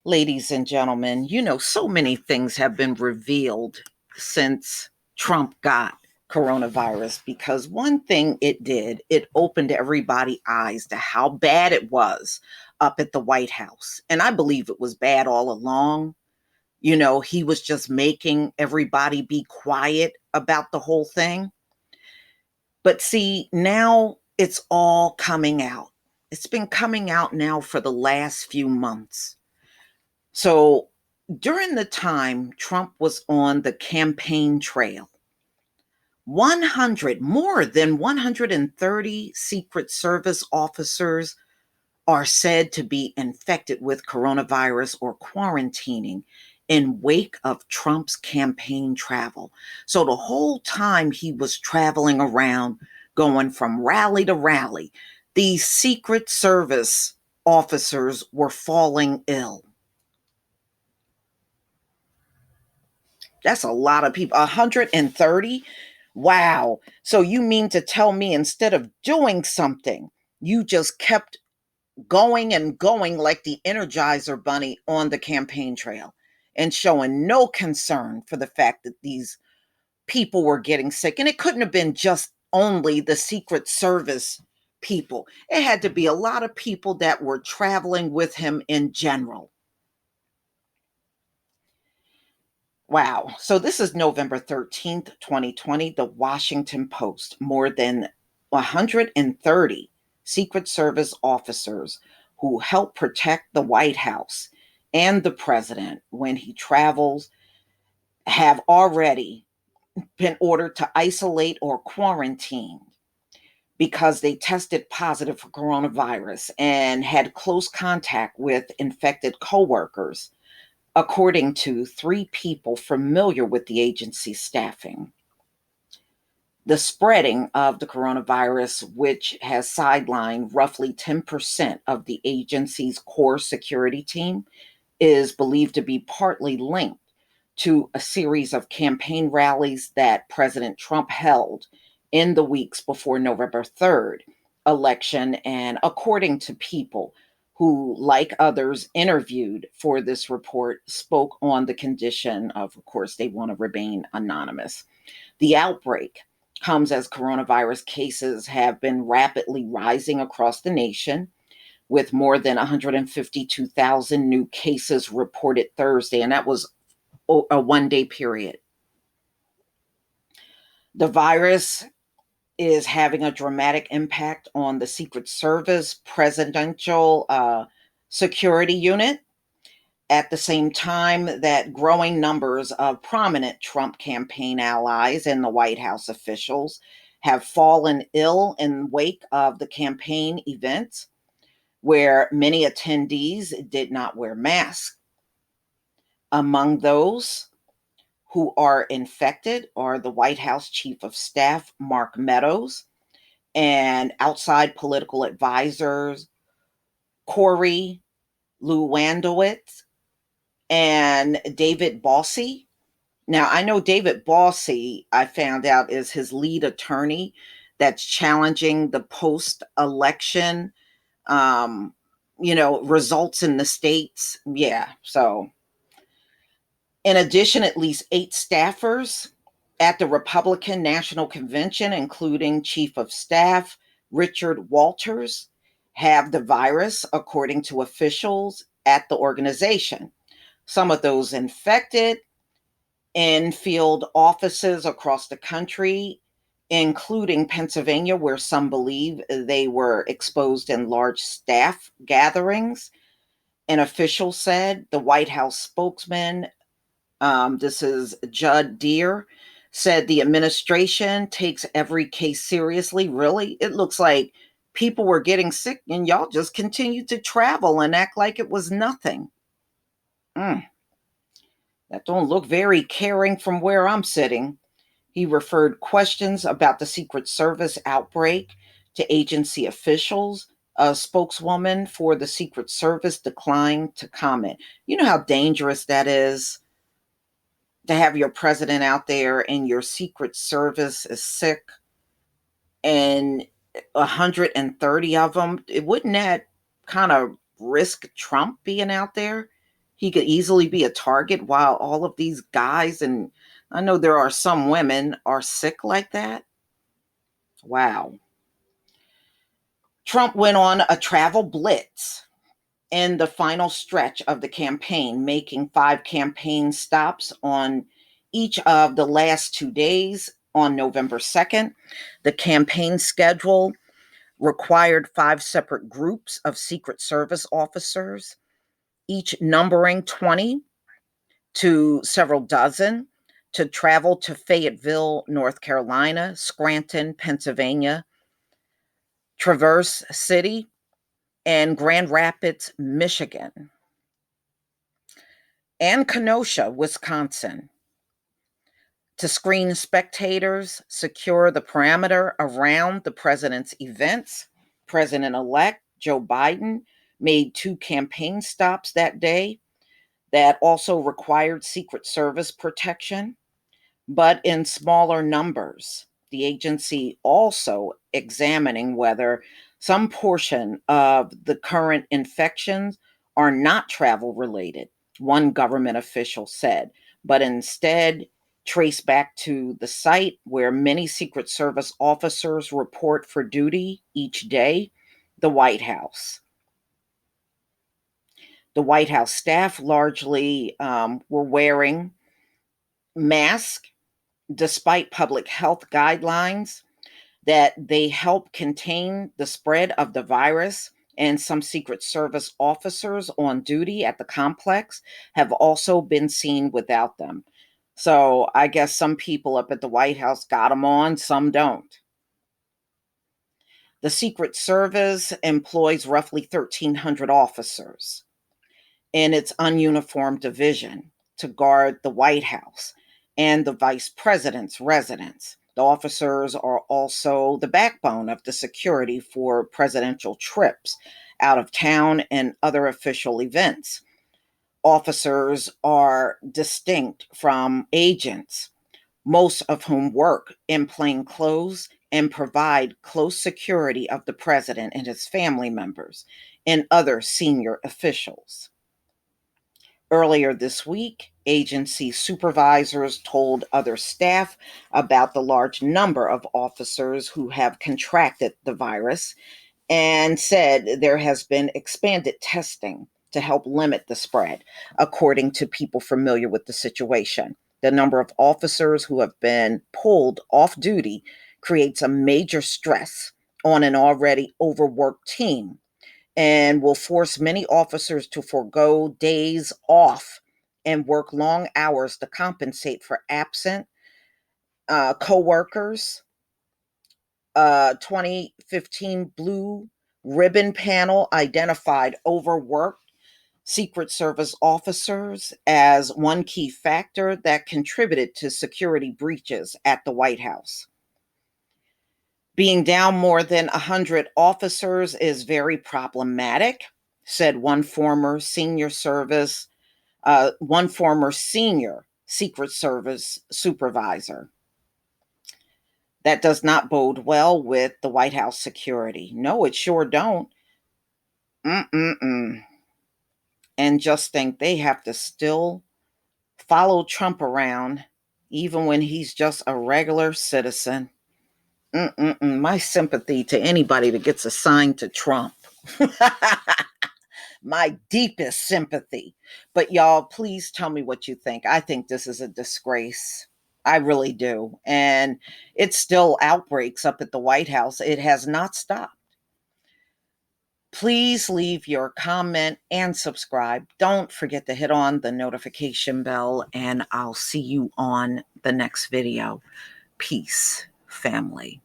Ladies and gentlemen, so many things have been revealed since Trump got coronavirus because one thing it did, it opened everybody's eyes to how bad it was up at the White House. And I believe it was bad all along. He was just making everybody be quiet about the whole thing. But see, now it's all coming out. It's been coming out now for the last few months. So during the time Trump was on the campaign trail, more than 130 Secret Service officers are said to be infected with coronavirus or quarantining in wake of Trump's campaign travel. So the whole time he was traveling around, going from rally to rally, these Secret Service officers were falling ill. That's a lot of people. 130? Wow. So you mean to tell me instead of doing something, you just kept going and going like the Energizer Bunny on the campaign trail and showing no concern for the fact that these people were getting sick. And it couldn't have been just only the Secret Service people, it had to be a lot of people that were traveling with him in general. Wow. So this is November 13th, 2020, the Washington Post. More than 130 Secret Service officers who help protect the White House and the president when he travels have already been ordered to isolate or quarantine because they tested positive for coronavirus and had close contact with infected coworkers, according to three people familiar with the agency's staffing. The spreading of the coronavirus, which has sidelined roughly 10% of the agency's core security team, is believed to be partly linked to a series of campaign rallies that President Trump held in the weeks before November 3rd election. And according to people who, like others, interviewed for this report, spoke on the condition of course, they want to remain anonymous. The outbreak comes as coronavirus cases have been rapidly rising across the nation, with more than 152,000 new cases reported Thursday, and that was a 1 day period. The virus is having a dramatic impact on the Secret Service Presidential Security Unit. At the same time that growing numbers of prominent Trump campaign allies and the White House officials have fallen ill in wake of the campaign events, where many attendees did not wear masks. Among those who are infected are the White House Chief of Staff, Mark Meadows, and outside political advisors, Corey Lewandowitz and David Bossie. Now, I know David Bossie, I found out, is his lead attorney that's challenging the post-election, results in the states. Yeah, so in addition, at least 8 staffers at the Republican National Convention, including Chief of Staff Richard Walters, have the virus, according to officials at the organization. Some of those infected in field offices across the country, including Pennsylvania, where some believe they were exposed in large staff gatherings. An official said, the White House spokesman, this is Judd Deere, said the administration takes every case seriously. Really? It looks like people were getting sick and y'all just continued to travel and act like it was nothing. That don't look very caring from where I'm sitting. He referred questions about the Secret Service outbreak to agency officials. A spokeswoman for the Secret Service declined to comment. You know how dangerous that is to have your president out there and your Secret Service is sick and 130 of them. Wouldn't that kind of risk Trump being out there? He could easily be a target while all of these guys, and I know there are some women, are sick like that. Wow. Trump went on a travel blitz in the final stretch of the campaign, making 5 campaign stops on each of the last 2 days. On November 2nd, the campaign schedule required 5 separate groups of Secret Service officers, each numbering 20 to several dozen, to travel to Fayetteville, North Carolina, Scranton, Pennsylvania, Traverse City, and Grand Rapids, Michigan, and Kenosha, Wisconsin, to screen spectators, secure the perimeter around the president's events. President-elect Joe Biden made 2 campaign stops that day that also required Secret Service protection, but in smaller numbers. The agency also examining whether some portion of the current infections are not travel related, one government official said, but instead trace back to the site where many Secret Service officers report for duty each day, the White House. The White House staff largely were wearing masks despite public health guidelines that they help contain the spread of the virus. And some Secret Service officers on duty at the complex have also been seen without them. So I guess some people up at the White House got them on, some don't. The Secret Service employs roughly 1,300 officers in its ununiformed division to guard the White House and the vice president's residence. The officers are also the backbone of the security for presidential trips out of town and other official events. Officers are distinct from agents, most of whom work in plain clothes and provide close security of the president and his family members and other senior officials. Earlier this week, agency supervisors told other staff about the large number of officers who have contracted the virus and said there has been expanded testing to help limit the spread, according to people familiar with the situation. The number of officers who have been pulled off duty creates a major stress on an already overworked team and will force many officers to forego days off and work long hours to compensate for absent co-workers. 2015 Blue Ribbon Panel identified overworked Secret Service officers as one key factor that contributed to security breaches at the White House. Being down more than 100 officers is very problematic, said one former senior Secret Service supervisor. That does not bode well with the White House security. No, it sure don't. Mm-mm-mm. And just think they have to still follow Trump around, even when he's just a regular citizen. Mm-mm-mm. My sympathy to anybody that gets assigned to Trump. My deepest sympathy. But y'all, please tell me what you think. I think this is a disgrace. I really do. And it's still outbreaks up at the White House. It has not stopped. Please leave your comment and subscribe. Don't forget to hit on the notification bell, and I'll see you on the next video. Peace, family.